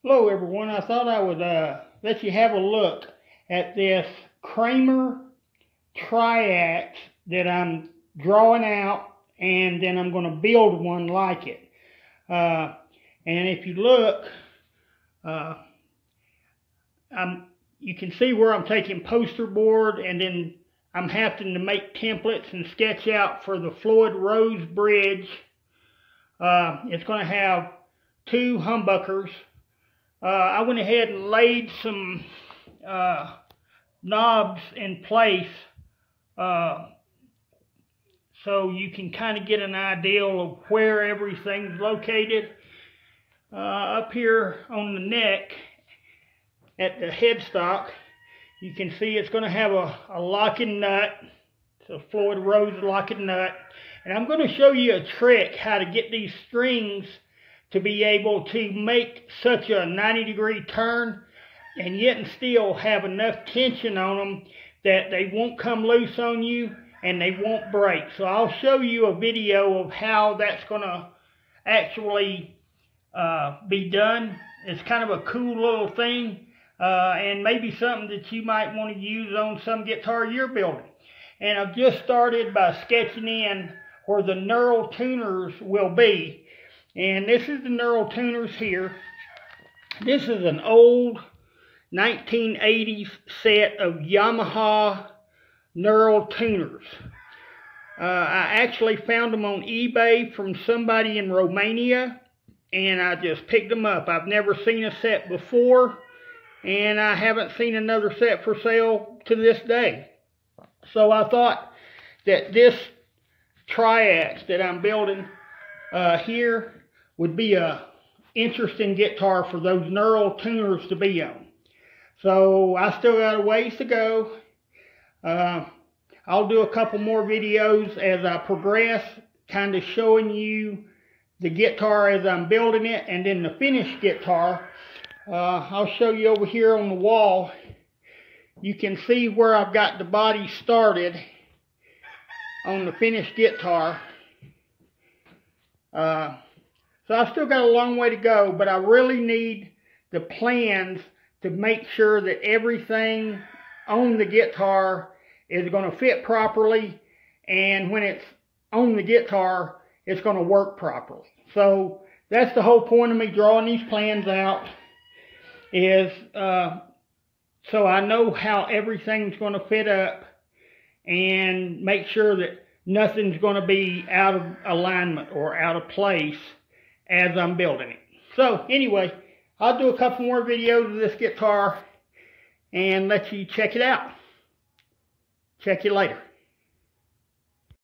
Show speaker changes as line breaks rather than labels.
Hello everyone, I thought I would let you have a look at this Kramer Triax that I'm drawing out, and then I'm going to build one like it. And if you look, you can see where I'm taking poster board, and then I'm having to make templates and sketch out for the Floyd Rose Bridge. It's going to have two humbuckers. I went ahead and laid some knobs in place so you can kind of get an idea of where everything's located. Up here on the neck at the headstock, you can see it's going to have a locking nut. It's a Floyd Rose locking nut. And I'm going to show you a trick how to get these strings to be able to make such a 90-degree turn and yet and still have enough tension on them that they won't come loose on you and they won't break. So I'll show you a video of how that's going to actually be done. It's kind of a cool little thing, and maybe something that you might want to use on some guitar you're building. And I've just started by sketching in where the knurl tuners will be. And this is the knurl tuners here. This is an old 1980s set of Yamaha knurl tuners. I actually found them on eBay from somebody in Romania, and I just picked them up. I've never seen a set before, and I haven't seen another set for sale to this day. So I thought that this Triax that I'm building here would be a interesting guitar for those knurl tuners to be on. So I still got a ways to go. I'll do a couple more videos as I progress, kind of showing you the guitar as I'm building it, and then the finished guitar. I'll show you over here on the wall. You can see where I've got the body started on the finished guitar. So I've still got a long way to go, but I really need the plans to make sure that everything on the guitar is going to fit properly, and when it's on the guitar, it's going to work properly. So that's the whole point of me drawing these plans out, is so I know how everything's going to fit up and make sure that nothing's going to be out of alignment or out of place as I'm building it. So anyway, I'll do a couple more videos of this guitar and let you check it out. Check you later.